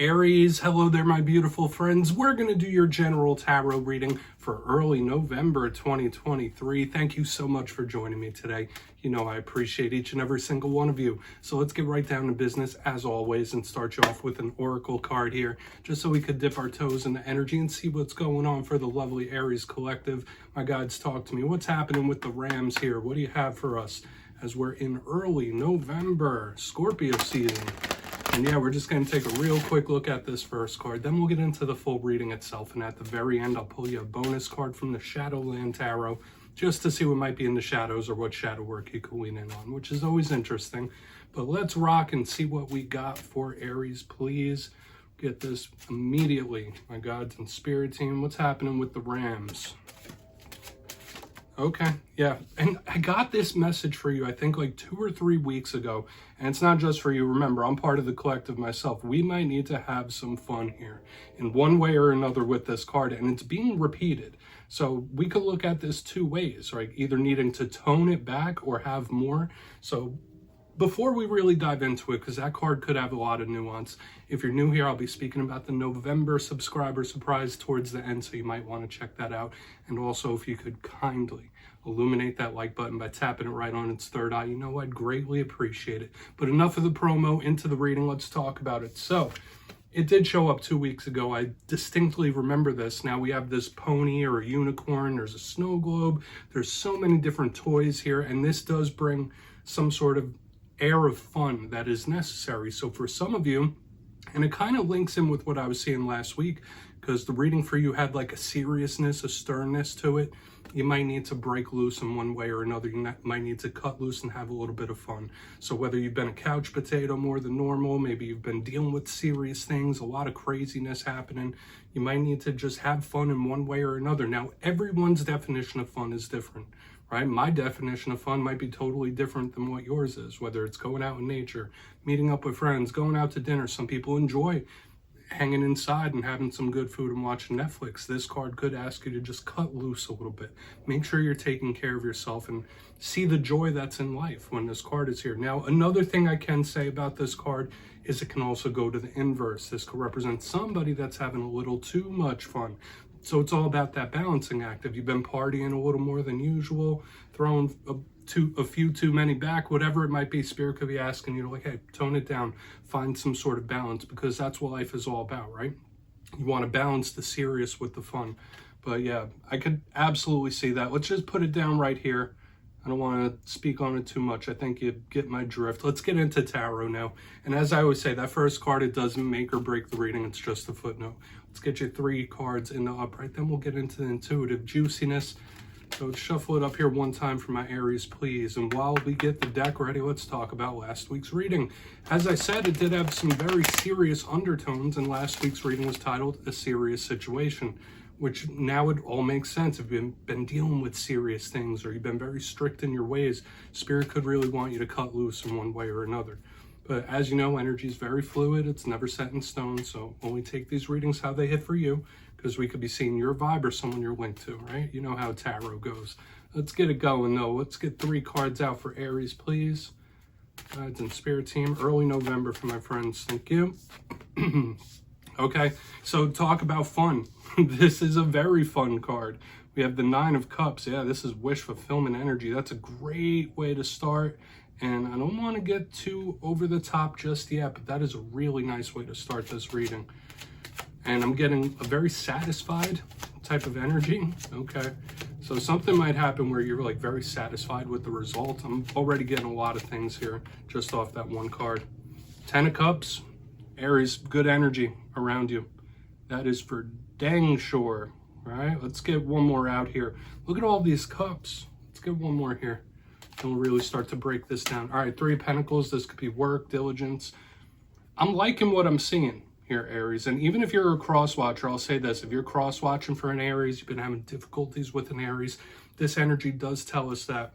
Aries, hello there, my beautiful friends. We're going to do your general tarot reading for early November 2023. Thank you so much for joining me today. You know I appreciate each and every single one of you. So let's get right down to business as always and start you off with an oracle card here, just so we could dip our toes in the energy and see what's going on for the lovely Aries collective. My guides, talk to me. What's happening with the Rams here? What do you have for us as we're in early November, Scorpio season? And yeah, we're just going to take a real quick look at this first card. Then we'll get into the full reading itself. And at the very end, I'll pull you a bonus card from the Shadowland Tarot just to see what might be in the shadows or what shadow work you can lean in on, which is always interesting. But let's rock and see what we got for Aries. Please get this immediately, my gods and spirit team. What's happening with the Rams? Okay, yeah, and I got this message for you, I think like 2 or 3 weeks ago, and it's not just for you. Remember, I'm part of the collective myself. We might need to have some fun here in one way or another with this card, and it's being repeated. So we could look at this 2 ways, right? Either needing to tone it back or have more. So before we really dive into it, because that card could have a lot of nuance, if you're new here, I'll be speaking about the November subscriber surprise towards the end, so you might want to check that out. And also, if you could kindly illuminate that like button by tapping it right on its third eye, you know I'd greatly appreciate it. But enough of the promo, into the reading, let's talk about it. So, it did show up 2 weeks ago. I distinctly remember this. Now we have this pony or a unicorn, there's a snow globe, there's so many different toys here, and this does bring some sort of air of fun that is necessary. So for some of you, and it kind of links in with what I was seeing last week, because the reading for you had like a seriousness, a sternness to it. You might need to break loose in one way or another. You might need to cut loose and have a little bit of fun. So whether you've been a couch potato more than normal, maybe you've been dealing with serious things, a lot of craziness happening, you might need to just have fun in one way or another. Now, everyone's definition of fun is different, right? My definition of fun might be totally different than what yours is, whether it's going out in nature, meeting up with friends, going out to dinner. Some people enjoy hanging inside and having some good food and watching Netflix. This card could ask you to just cut loose a little bit. Make sure you're taking care of yourself and see the joy that's in life when this card is here. Now, another thing I can say about this card is it can also go to the inverse. This could represent somebody that's having a little too much fun. So it's all about that balancing act. If you've been partying a little more than usual, throwing a few too many back, whatever it might be, Spirit could be asking you to, like, hey, tone it down, find some sort of balance, because that's what life is all about, right? You want to balance the serious with the fun. But yeah, I could absolutely see that. Let's just put it down right here. I don't want to speak on it too much. I think you get my drift. Let's get into tarot now. And as I always say, that first card, it doesn't make or break the reading. It's just a footnote. Let's get you 3 cards in the upright. Then we'll get into the intuitive juiciness. So let's shuffle it up here one time for my Aries, please. And while we get the deck ready, let's talk about last week's reading. As I said, it did have some very serious undertones, and last week's reading was titled A Serious Situation, which now it all makes sense. If you've been dealing with serious things or you've been very strict in your ways, Spirit could really want you to cut loose in one way or another. But as you know, energy is very fluid. It's never set in stone. So only take these readings how they hit for you, because we could be seeing your vibe or someone you're linked to, right? You know how tarot goes. Let's get it going, though. Let's get 3 cards out for Aries, please. Guides and Spirit team. Early November for my friends. Thank you. Okay, so talk about fun. This is a very fun card. We have the 9 of Cups. Yeah, this is wish fulfillment energy. That's a great way to start. And I don't want to get too over the top just yet, but that is a really nice way to start this reading. And I'm getting a very satisfied type of energy. Okay, so something might happen where you're like very satisfied with the result. I'm already getting a lot of things here just off that one card. 10 of Cups, Aries, good energy around you. That is for dang sure. All right, let's get one more out here. Look at all these cups. Let's get one more here. And we'll really start to break this down. All right, 3 of Pentacles. This could be work, diligence. I'm liking what I'm seeing here, Aries. And even if you're a cross-watcher, I'll say this. If you're cross-watching for an Aries, you've been having difficulties with an Aries, this energy does tell us that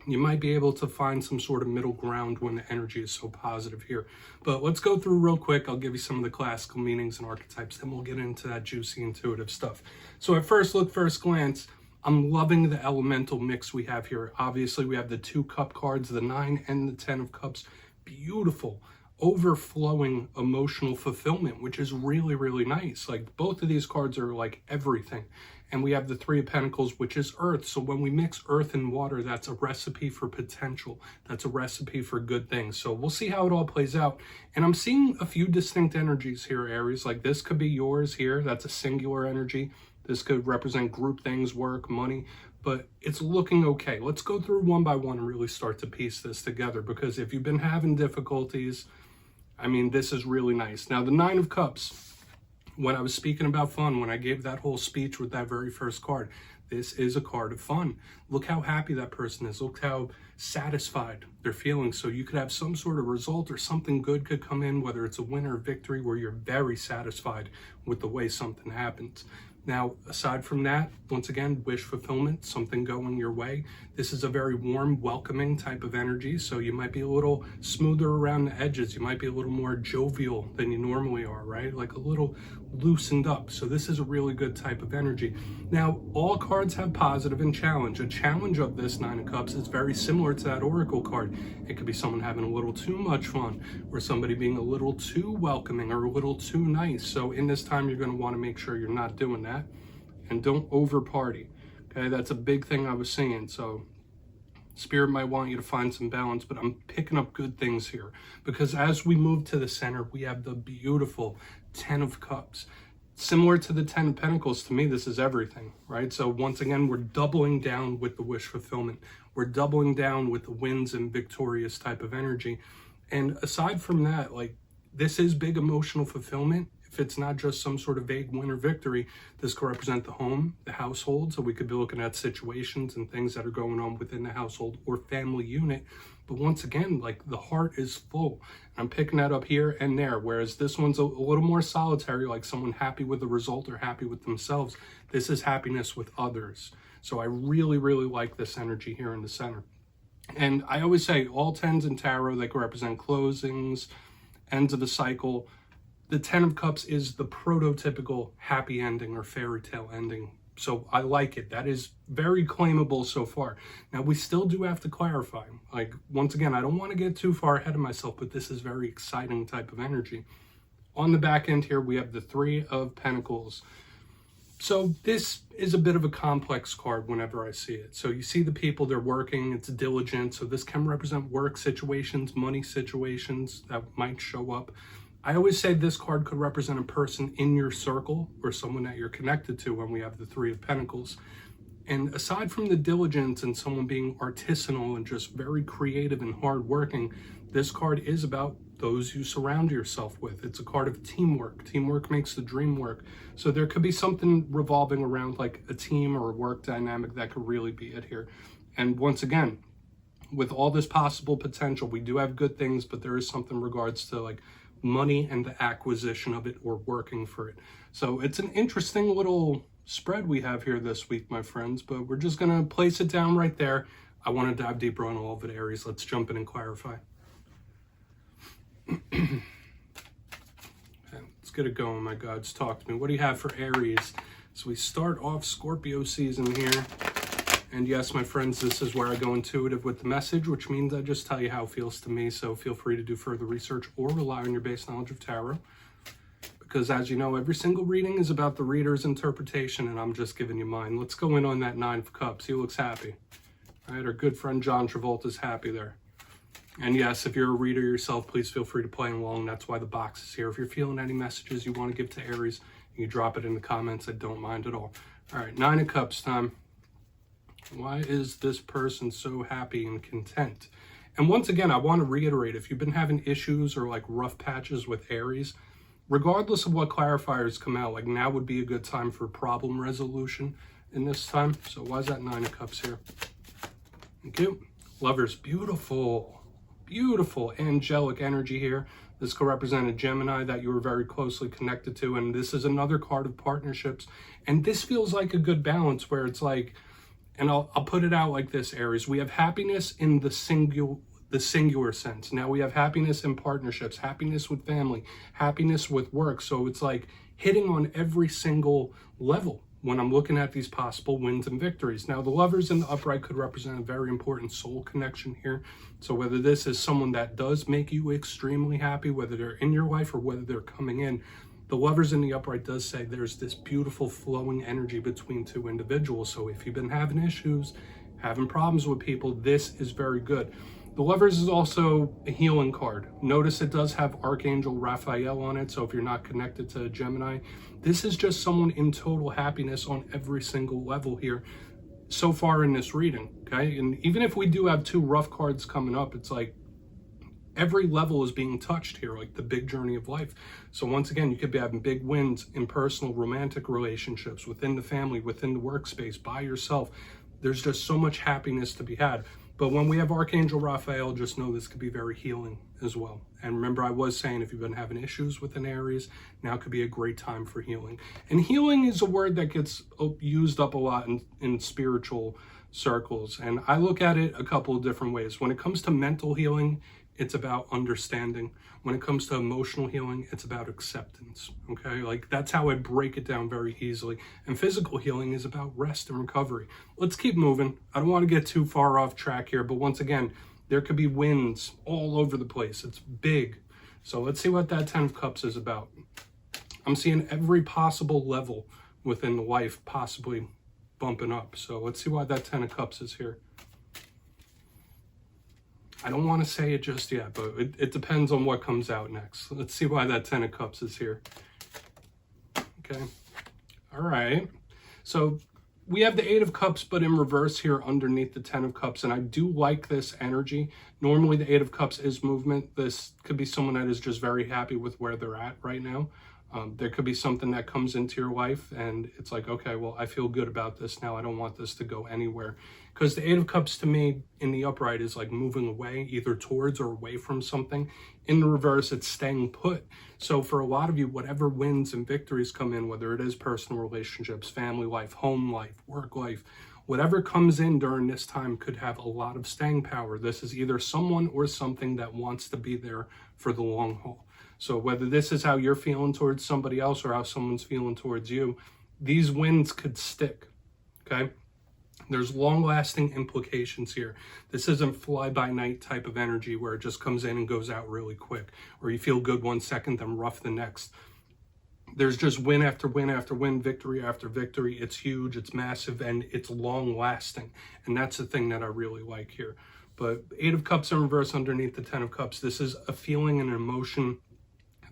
you might be able to find some sort of middle ground when the energy is so positive here. But let's go through real quick. I'll give you some of the classical meanings and archetypes, then we'll get into that juicy intuitive stuff. So at first look, first glance, I'm loving the elemental mix we have here. Obviously, we have the 2 cup cards, the 9 and the 10 of cups. Beautiful. overflowing emotional fulfillment, which is really, really nice. Like both of these cards are like everything. And we have the Three of Pentacles, which is earth. So when we mix earth and water, that's a recipe for potential. That's a recipe for good things. So we'll see how it all plays out. And I'm seeing a few distinct energies here, Aries. Like this could be yours here. That's a singular energy. This could represent group things, work, money, but it's looking okay. Let's go through one by one and really start to piece this together, because if you've been having difficulties, I mean, this is really nice. Now, the Nine of Cups, when I was speaking about fun, when I gave that whole speech with that very first card, this is a card of fun. Look how happy that person is. Look how satisfied they're feeling. So you could have some sort of result or something good could come in, whether it's a win or a victory, where you're very satisfied with the way something happens. Now, aside from that, once again, wish fulfillment, something going your way. This is a very warm, welcoming type of energy. So you might be a little smoother around the edges. You might be a little more jovial than you normally are, right? Like a little loosened up. So this is a really good type of energy. Now, all cards have positive and challenge. A challenge of this Nine of Cups is very similar to that Oracle card. It could be someone having a little too much fun, or somebody being a little too welcoming or a little too nice. So in this time, you're going to want to make sure you're not doing that. And don't over party. Okay, that's a big thing I was seeing. So Spirit might want you to find some balance, but I'm picking up good things here, because as we move to the center, we have the beautiful Ten of Cups. Similar to the Ten of Pentacles, to me, this is everything, right? So once again, we're doubling down with the wish fulfillment. We're doubling down with the wins and victorious type of energy. And aside from that, like, this is big emotional fulfillment. If it's not just some sort of vague win or victory, this could represent the home, the household. So we could be looking at situations and things that are going on within the household or family unit. But once again, like, the heart is full. I'm picking that up here and there, whereas this one's a little more solitary, like someone happy with the result or happy with themselves. This is happiness with others. So I really, really like this energy here in the center. And I always say all tens in tarot, they can represent closings, ends of a cycle. The Ten of Cups is the prototypical happy ending or fairy tale ending. So I like it. That is very claimable so far. Now, we still do have to clarify. Like, once again, I don't want to get too far ahead of myself, but this is very exciting type of energy. On the back end here, we have the Three of Pentacles. So this is a bit of a complex card whenever I see it. So you see the people, they're working, it's diligent. So this can represent work situations, money situations that might show up. I always say this card could represent a person in your circle or someone that you're connected to when we have the Three of Pentacles. And aside from the diligence and someone being artisanal and just very creative and hardworking, this card is about those you surround yourself with. It's a card of teamwork. Teamwork makes the dream work. So there could be something revolving around like a team or a work dynamic that could really be it here. And once again, with all this possible potential, we do have good things, but there is something in regards to like money and the acquisition of it or working for it. So it's an interesting little spread we have here this week, my friends, but we're just going to place it down right there. I want to dive deeper on all of it, Aries. Let's jump in and clarify. Okay, let's get it going, my gods. Talk to me. What do you have for Aries? So we start off Scorpio season here. And yes, my friends, this is where I go intuitive with the message, which means I just tell you how it feels to me. So feel free to do further research or rely on your base knowledge of tarot. Because as you know, every single reading is about the reader's interpretation, and I'm just giving you mine. Let's go in on that Nine of Cups. He looks happy. All right, our good friend John Travolta's happy there. And yes, if you're a reader yourself, please feel free to play along. That's why the box is here. If you're feeling any messages you want to give to Aries, you drop it in the comments. I don't mind at all. All right, Nine of Cups time. Why is this person so happy and content? And once again, I want to reiterate, if you've been having issues or like rough patches with Aries, regardless of what clarifiers come out, like now would be a good time for problem resolution in this time. So why is that Nine of Cups here? Thank you. Lovers, beautiful, beautiful angelic energy here. This could represent a Gemini that you were very closely connected to. And this is another card of partnerships. And this feels like a good balance where it's like, and I'll put it out like this, Aries. We have happiness in the singular sense. Now we have happiness in partnerships, happiness with family, happiness with work. So it's like hitting on every single level when I'm looking at these possible wins and victories. Now, the Lovers in the upright could represent a very important soul connection here. So whether this is someone that does make you extremely happy, whether they're in your life or whether they're coming in, the Lovers in the upright does say there's this beautiful flowing energy between two individuals. So if you've been having issues, having problems with people, this is very good. The Lovers is also a healing card. Notice it does have Archangel Raphael on it, so if you're not connected to Gemini, this is just someone in total happiness on every single level here so far in this reading, okay? And even if we do have two rough cards coming up, it's like every level is being touched here, like the big journey of life. So once again, you could be having big wins in personal, romantic relationships, within the family, within the workspace, by yourself. There's just so much happiness to be had. But when we have Archangel Raphael, just know this could be very healing as well. And remember, I was saying if you've been having issues with an Aries, now could be a great time for healing. And healing is a word that gets used up a lot in spiritual circles. And I look at it a couple of different ways. When it comes to mental healing, it's about understanding. When it comes to emotional healing, it's about acceptance, okay? Like, that's how I break it down very easily. And physical healing is about rest and recovery. Let's keep moving. I don't want to get too far off track here, but once again, there could be wins all over the place. It's big. So let's see what that 10 of Cups is about. I'm seeing every possible level within the life possibly bumping up. So let's see why that 10 of Cups is here. I don't want to say it just yet, but it depends on what comes out next. Let's see why that 10 of Cups is here. Okay. All right. So we have the 8 of Cups, but in reverse here underneath the 10 of Cups. And I do like this energy. Normally the 8 of Cups is movement. This could be someone that is just very happy with where they're at right now. There could be something that comes into your life and it's like, okay, well, I feel good about this now. I don't want this to go anywhere. Because the 8 of Cups to me in the upright is like moving away, either towards or away from something. In the reverse, it's staying put. So for a lot of you, whatever wins and victories come in, whether it is personal relationships, family life, home life, work life, whatever comes in during this time could have a lot of staying power. This is either someone or something that wants to be there for the long haul. So whether this is how you're feeling towards somebody else or how someone's feeling towards you, these wins could stick, okay? There's long-lasting implications here. This isn't fly-by-night type of energy where it just comes in and goes out really quick, or you feel good one second, then rough the next. There's just win after win after win, victory after victory. It's huge, it's massive, and it's long-lasting. And that's the thing that I really like here. But 8 of Cups in reverse underneath the 10 of Cups, this is a feeling and an emotion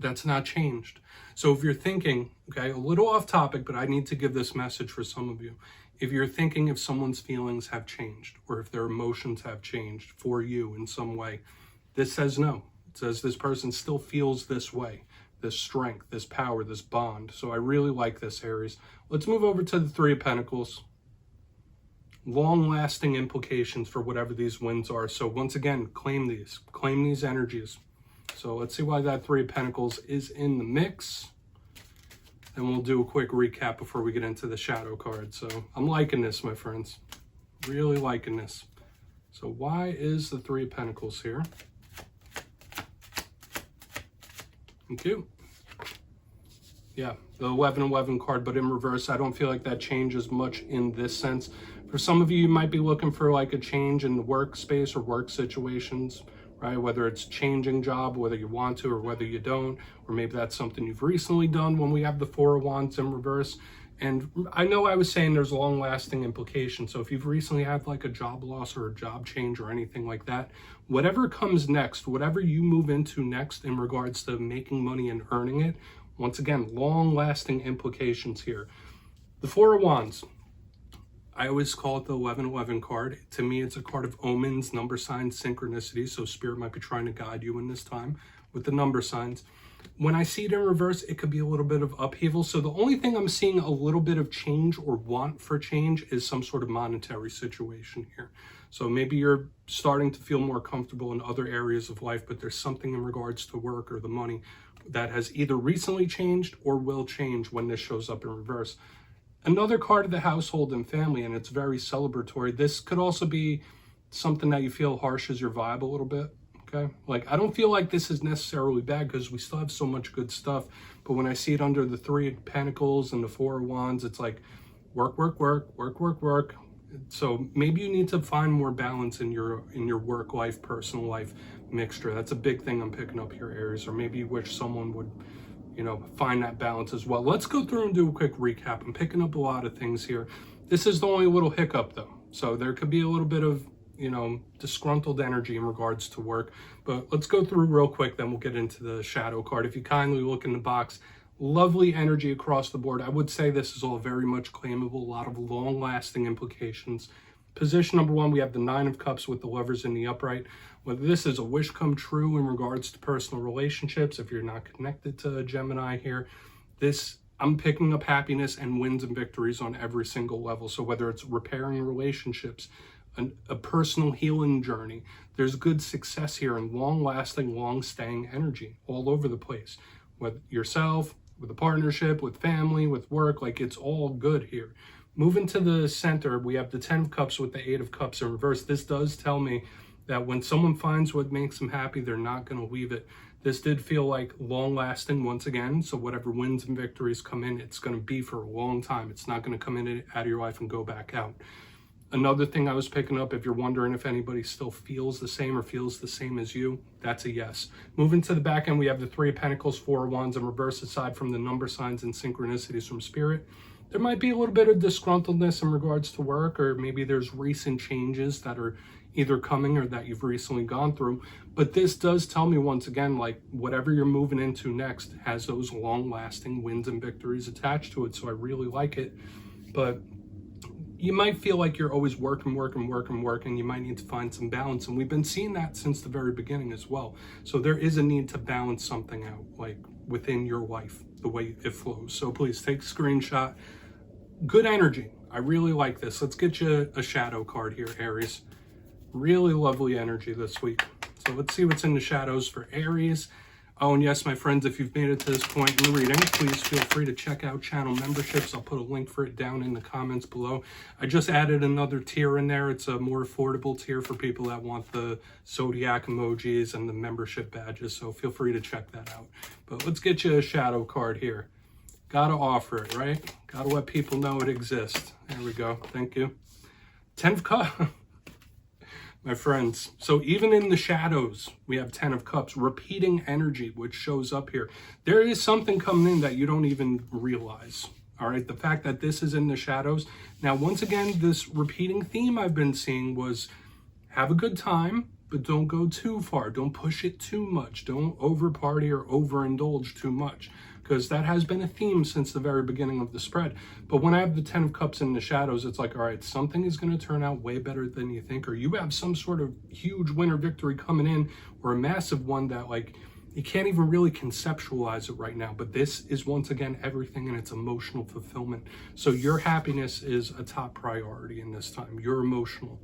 that's not changed. So if you're thinking, okay, a little off topic, but I need to give this message for some of you. If you're thinking if someone's feelings have changed or if their emotions have changed for you in some way, this says no. It says this person still feels this way, this strength, this power, this bond. So I really like this, Aries. Let's move over to the 3 of Pentacles. Long-lasting implications for whatever these wins are. So once again, claim these energies. So let's see why that 3 of Pentacles is in the mix. And we'll do a quick recap before we get into the shadow card. So I'm liking this, my friends. Really liking this. So why is the 3 of Pentacles here? Thank you. Yeah, the 11-11 card, but in reverse. I don't feel like that changes much in this sense. For some of you, you might be looking for like a change in the workspace or work situations, right? Whether it's changing job, whether you want to or whether you don't, or maybe that's something you've recently done when we have the 4 of Wands in reverse. And I know I was saying there's long-lasting implications. So if you've recently had like a job loss or a job change or anything like that, whatever comes next, whatever you move into next in regards to making money and earning it, once again, long-lasting implications here. The 4 of Wands. I always call it the 11-11 card. To me, it's a card of omens, number signs, synchronicity. So Spirit might be trying to guide you in this time with the number signs. When I see it in reverse, it could be a little bit of upheaval. So the only thing I'm seeing a little bit of change or want for change is some sort of monetary situation here. So maybe you're starting to feel more comfortable in other areas of life, but there's something in regards to work or the money that has either recently changed or will change when this shows up in reverse. Another card of the household and family, and it's very celebratory. This could also be something that you feel harshes your vibe a little bit, okay? Like, I don't feel like this is necessarily bad because we still have so much good stuff. But when I see it under the 3 of Pentacles and the 4 of Wands, it's like work, work, work, work, work, work. So maybe you need to find more balance in your work life, personal life mixture. That's a big thing I'm picking up here, Aries. Or maybe you wish someone would, find that balance as well. Let's go through and do a quick recap. I'm picking up a lot of things here. This is the only little hiccup though. So there could be a little bit of, disgruntled energy in regards to work. But let's go through real quick, then we'll get into the shadow card. If you kindly look in the box, lovely energy across the board. I would say this is all very much claimable, a lot of long-lasting implications. Position number 1, we have the 9 of Cups with the Lovers in the upright. Whether this is a wish come true in regards to personal relationships, if you're not connected to Gemini here, I'm picking up happiness and wins and victories on every single level. So whether it's repairing relationships, a personal healing journey, there's good success here and long-lasting, long-staying energy all over the place. With yourself, with a partnership, with family, with work, like it's all good here. Moving to the center, we have the 10 of Cups with the 8 of Cups in reverse. This does tell me that when someone finds what makes them happy, they're not going to leave it. This did feel like long-lasting once again. So whatever wins and victories come in, it's going to be for a long time. It's not going to come in out of your life and go back out. Another thing I was picking up, if you're wondering if anybody still feels the same or feels the same as you, that's a yes. Moving to the back end, we have the 3 of Pentacles, 4 of Wands in reverse. Aside from the number signs and synchronicities from Spirit, there might be a little bit of disgruntledness in regards to work, or maybe there's recent changes that are either coming or that you've recently gone through. But this does tell me once again, like whatever you're moving into next has those long-lasting wins and victories attached to it. So I really like it. But you might feel like you're always working. You might need to find some balance. And we've been seeing that since the very beginning as well. So there is a need to balance something out, like within your life, the way it flows. So please take a screenshot. Good energy. I really like this. Let's get you a shadow card here, Aries. Really lovely energy this week. So let's see what's in the shadows for Aries. Oh, and yes, my friends, if you've made it to this point in the reading, please feel free to check out channel memberships. I'll put a link for it down in the comments below. I just added another tier in there. It's a more affordable tier for people that want the zodiac emojis and the membership badges, so feel free to check that out. But let's get you a shadow card here. Gotta offer it, right? Gotta let people know it exists. There we go. Thank you. 10 of Cups. My friends, so even in the shadows, we have 10 of Cups, repeating energy, which shows up here. There is something coming in that you don't even realize, all right? The fact that this is in the shadows. Now, once again, this repeating theme I've been seeing was have a good time, but don't go too far. Don't push it too much. Don't over party or overindulge too much, because that has been a theme since the very beginning of the spread. But when I have the 10 of Cups in the shadows, it's like, all right, something is going to turn out way better than you think, or you have some sort of huge winner victory coming in, or a massive one that like you can't even really conceptualize it right now. But this is once again everything in its emotional fulfillment. So your happiness is a top priority in this time, your emotional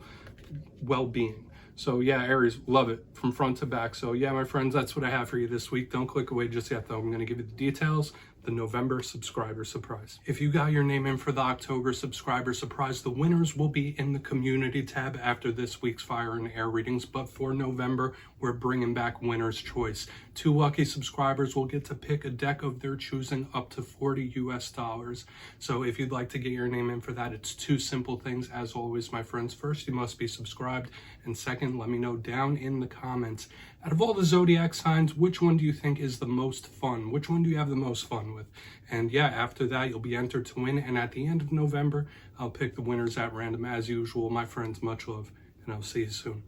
well-being. So yeah, Aries, love it from front to back. So yeah, my friends, that's what I have for you this week. Don't click away just yet though. I'm going to give you the details, the November subscriber surprise. If you got your name in for the October subscriber surprise, the winners will be in the community tab after this week's fire and air readings. But for November, we're bringing back winner's choice. 2 lucky subscribers will get to pick a deck of their choosing up to $40 US. So if you'd like to get your name in for that, it's 2 simple things. As always, my friends, first, you must be subscribed. And second, let me know down in the comments, out of all the zodiac signs, which one do you think is the most fun? Which one do you have the most fun with? And yeah, after that, you'll be entered to win. And at the end of November, I'll pick the winners at random as usual. My friends, much love, and I'll see you soon.